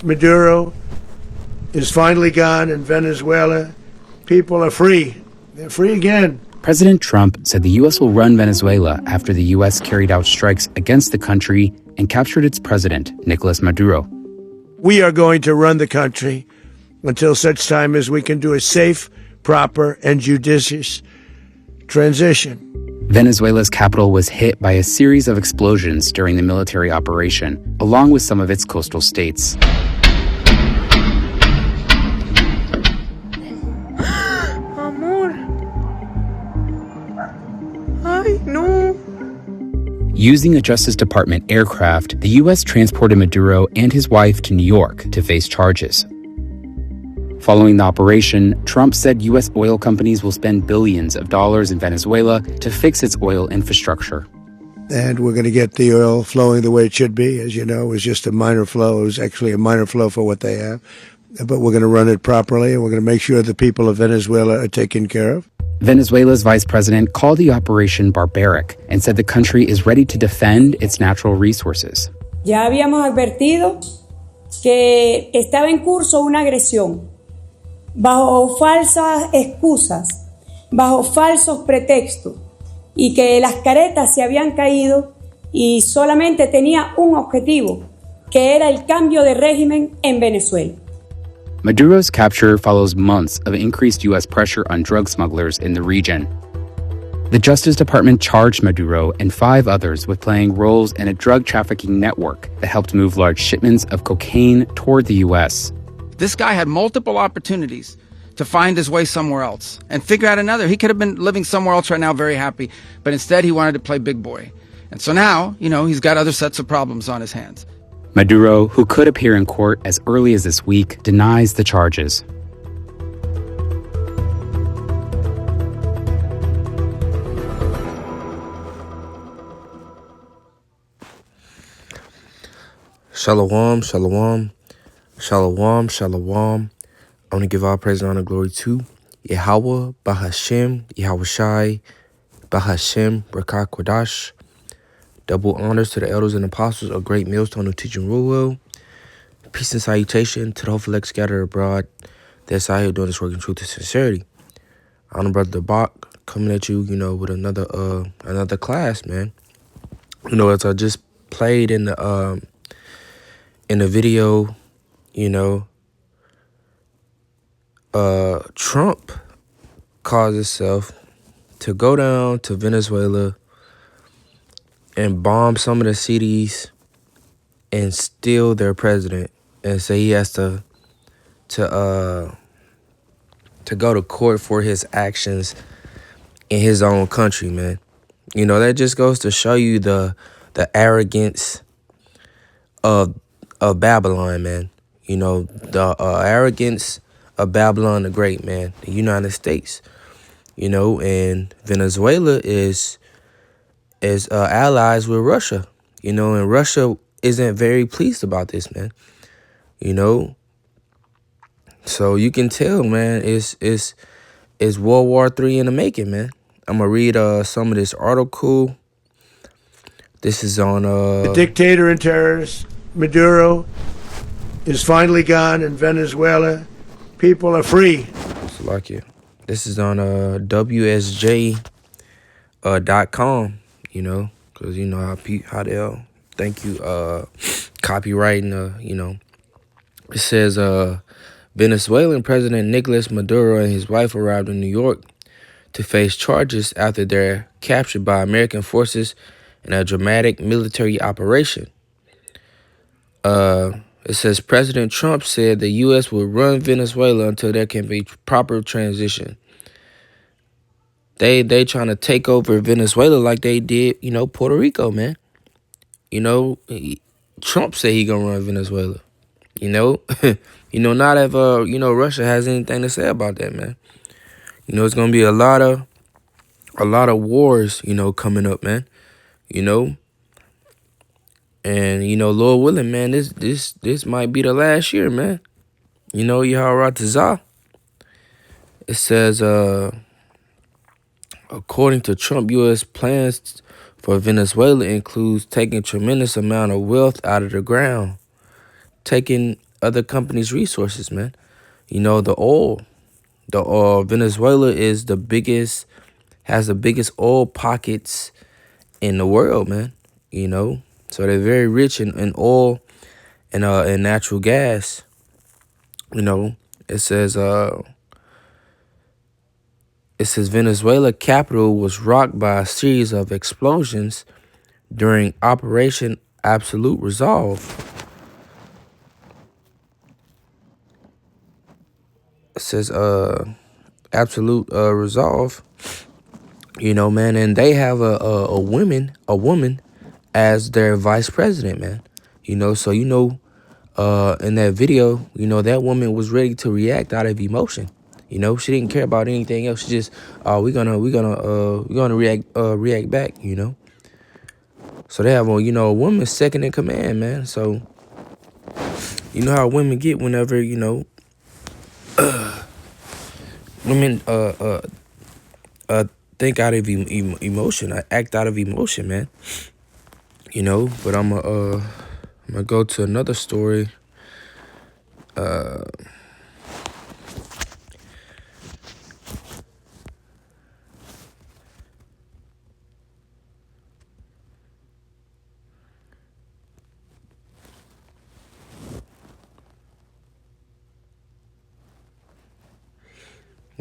Maduro is finally gone in Venezuela. People are free. They're free again. President Trump said the U.S. will run Venezuela after the U.S. carried out strikes against the country and captured its president, Nicolas Maduro. We are going to run the country until such time as we can do a safe, proper, and judicious transition. Venezuela's capital was hit by a series of explosions during the military operation, along with some of its coastal states. Amor. Ay, no. Using a Justice Department aircraft, the U.S. transported Maduro and his wife to New York to face charges. Following the operation, Trump said U.S. oil companies will spend billions of dollars in Venezuela to fix its oil infrastructure. And we're going to get the oil flowing the way it should be. As you know, it was just a minor flow. It was actually a minor flow for what they have. But we're going to run it properly, and we're going to make sure the people of Venezuela are taken care of. Venezuela's vice president called the operation barbaric and said the country is ready to defend its natural resources. Ya habíamos advertido que estaba en curso una agresión bajo falsas excusas, bajo falsos pretextos, y que las caretas se habían caído y solamente tenía un objetivo, que era el cambio de régimen en Venezuela. Maduro's capture follows months of increased U.S. pressure on drug smugglers in the region. The Justice Department charged Maduro and 5 others with playing roles in a drug trafficking network that helped move large shipments of cocaine toward the U.S. This guy had multiple opportunities to find his way somewhere else and figure out another. He could have been living somewhere else right now, very happy, but instead he wanted to play big boy. And so now, he's got other sets of problems on his hands. Maduro, who could appear in court as early as this week, denies the charges. Shalom, shalom, shalom, shalom. I want to give all praise and honor and glory to Yahweh, Bahashem, Yahweh Shai, Bahashem, Rakah Kodash. Double honors to the elders and apostles of Great Millstone who teach and rule well. Peace and salutation to the hopeful elect scattered abroad that's out here doing this work in truth and sincerity. I'm Brother Bach coming at you, with another class, man. As I just played in the video, Trump caused himself to go down to Venezuela and bomb some of the cities and steal their president and say he has to go to court for his actions in his own country, man. That just goes to show you the arrogance of Babylon, man. The arrogance of Babylon the Great, man. The United States. And Venezuela is allies with Russia, and Russia isn't very pleased about this, man. So you can tell, man, it's World War III in the making, man. I'm gonna read some of this article. This is on The dictator and terrorist Maduro is finally gone in Venezuela. People are free. This is on WSJ.com. Because how they'll thank you copywriting. It says Venezuelan President Nicolas Maduro and his wife arrived in New York to face charges after they're captured by American forces in a dramatic military operation. It says President Trump said the U.S. will run Venezuela until there can be proper transition. They trying to take over Venezuela like they did, Puerto Rico, man. Trump said he gonna run Venezuela. Not if Russia has anything to say about that, man. It's gonna be a lot of wars, coming up, man. And Lord willing, man, this might be the last year, man. Yaharatazah. It says according to Trump, U.S. plans for Venezuela includes taking tremendous amount of wealth out of the ground, taking other companies' resources, man. You know, the oil. Venezuela is has the biggest oil pockets in the world, man. You know, so they're very rich in oil and natural gas. You know, it says Venezuela capital was rocked by a series of explosions during Operation Absolute Resolve. It says Absolute Resolve. You know, man, and they have a woman as their vice president, man. You know, so in that video, that woman was ready to react out of emotion. You know, she didn't care about anything else. She just, we're gonna react back. You know, so they have a woman second in command, man. So you know how women get whenever women think out of emotion, act out of emotion, man. You know, but I'm gonna go to another story.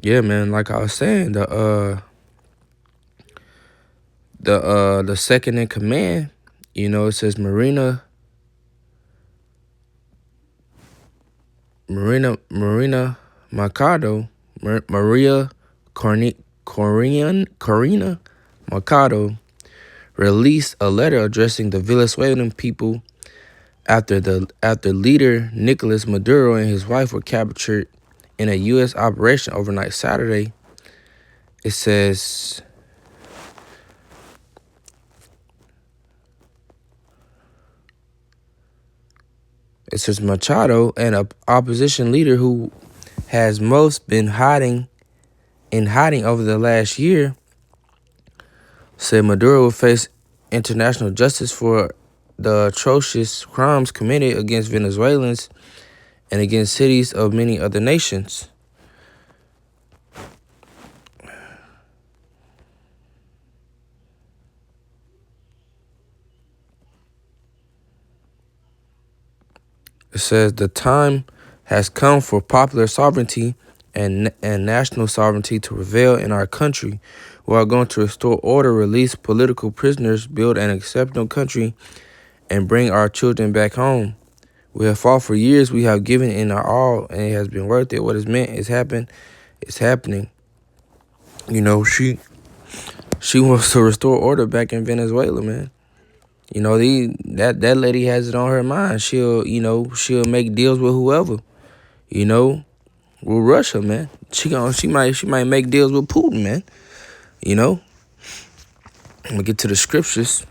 Yeah, man. Like I was saying, the second in command, it says Marina Mercado, Maria Corina Mercado released a letter addressing the Venezuelan people after leader Nicolas Maduro and his wife were captured in a U.S. operation overnight Saturday. It says Machado, an opposition leader who has most been hiding over the last year, said Maduro will face international justice for the atrocious crimes committed against Venezuelans and against cities of many other nations. It says the time has come for popular sovereignty and national sovereignty to prevail in our country. We are going to restore order, release political prisoners, build an exceptional country, and bring our children back home. We have fought for years. We have given in our all, and it has been worth it. What is meant is happening. It's happening. She wants to restore order back in Venezuela, man. That lady has it on her mind. She'll make deals with whoever. With Russia, man. She might make deals with Putin, man. I'm gonna get to the scriptures.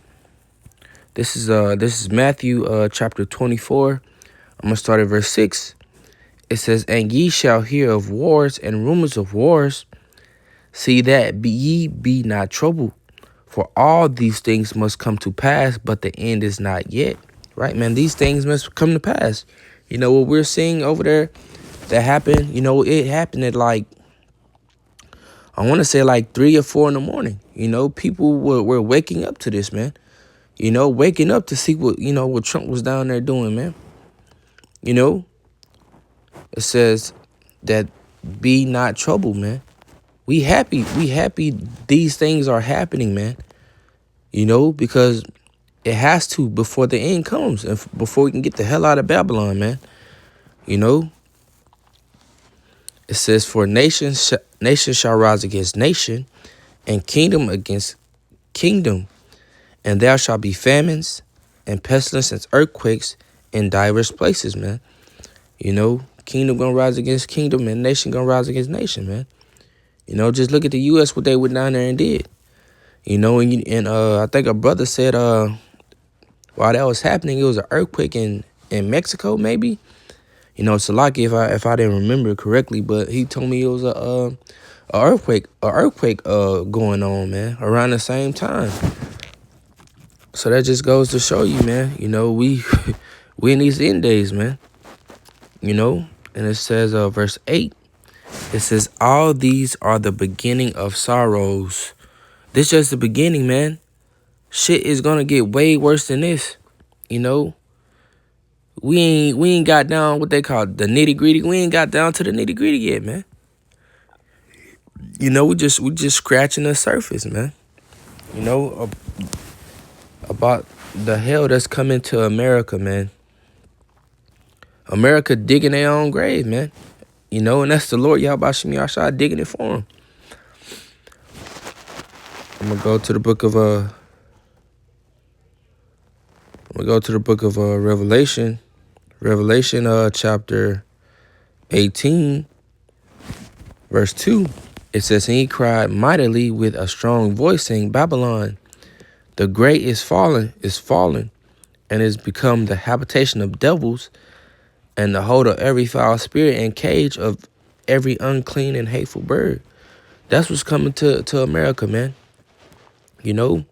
This is Matthew chapter 24. I'm gonna start at verse 6. It says, "And ye shall hear of wars and rumors of wars. See that ye be not troubled. For all these things must come to pass, but the end is not yet." Right, man? These things must come to pass. What we're seeing over there that happened, it happened at I want to say 3 or 4 in the morning. People were waking up to this, man. Waking up to see what Trump was down there doing, man. It says that be not troubled, man. We happy these things are happening, man. Because it has to before the end comes and before we can get the hell out of Babylon, man. It says, "For nation shall rise against nation, and kingdom against kingdom, and there shall be famines and pestilence and earthquakes in diverse places," man. Kingdom gonna rise against kingdom, and nation gonna rise against nation, man. Just look at the U.S. what they went down there and did. And I think a brother said while that was happening, it was an earthquake in Mexico, maybe. It's a lot if I didn't remember correctly, but he told me it was a earthquake going on, man, around the same time. So that just goes to show you, man. We we in these end days, man. you know, and it says, verse 8, it says, all these are the beginning of sorrows. This just the beginning, man. Shit is gonna get way worse than this, you know. We ain't got down what they call the nitty gritty. We ain't got down to the nitty gritty yet, man. You know, we just scratching the surface, man. You know, about the hell that's coming to America, man. America digging their own grave, man. You know, and that's the Lord Yahweh Shai digging it for them. I'm gonna go to the book of Revelation. Revelation chapter 18, verse 2. It says, and he cried mightily with a strong voice, saying, Babylon, the great is fallen, and is become the habitation of devils, and the hold of every foul spirit, and cage of every unclean and hateful bird. That's what's coming to America, man. You know,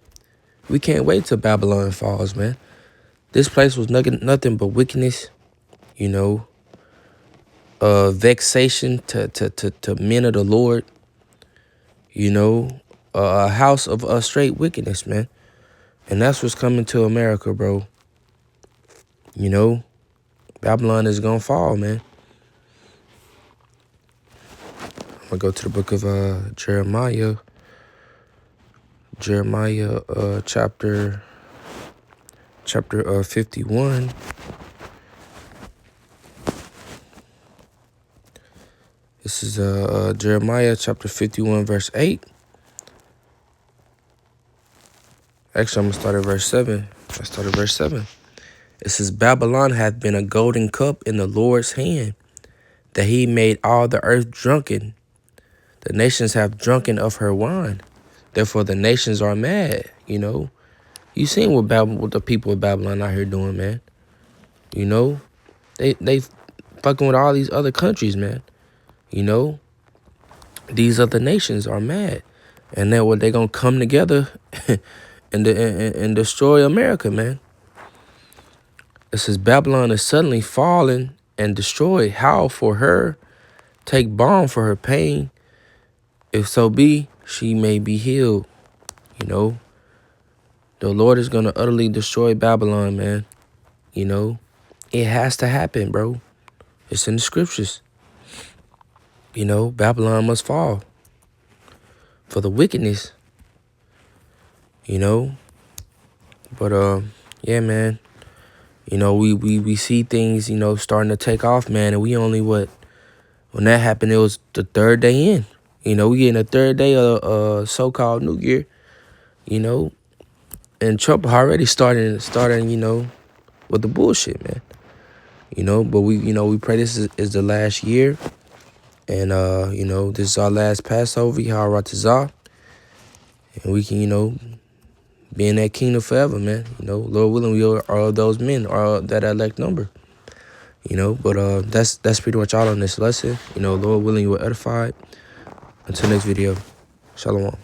we can't wait till Babylon falls, man. This place was nothing but wickedness, you know, vexation to men of the Lord, you know, a house of straight wickedness, man. And that's what's coming to America, bro. You know, Babylon is gonna fall, man. I'm gonna go to the book of Jeremiah. Jeremiah chapter 51. This is Jeremiah chapter 51, verse 8. Actually, I'm gonna start at verse 7. I started verse 7. It says, Babylon hath been a golden cup in the Lord's hand, that he made all the earth drunken. The nations have drunken of her wine. Therefore, the nations are mad, you know. You seen what the people of Babylon out here doing, man. You know, they fucking with all these other countries, man. You know, these other nations are mad. And then what, they gonna come together and destroy America, man. It says, Babylon is suddenly fallen and destroyed. How for her? Take balm for her pain. If so be, she may be healed. You know, the Lord is going to utterly destroy Babylon, man. You know, it has to happen, bro. It's in the scriptures. You know, Babylon must fall for the wickedness. You know, but yeah, man. You know, we see things, you know, starting to take off, man. And we only when that happened, it was the third day in. You know, we getting the third day of so-called New Year. You know, and Trump already starting, you know, with the bullshit, man. You know, but we pray this is the last year. And, you know, this is our last Passover, Yaharatazah. And we can, you know, be in that kingdom forever, man. You know, Lord willing, we are of those men, or that elect number. You know, but that's pretty much all on this lesson. You know, Lord willing, you will edify. Until next video, Shalom.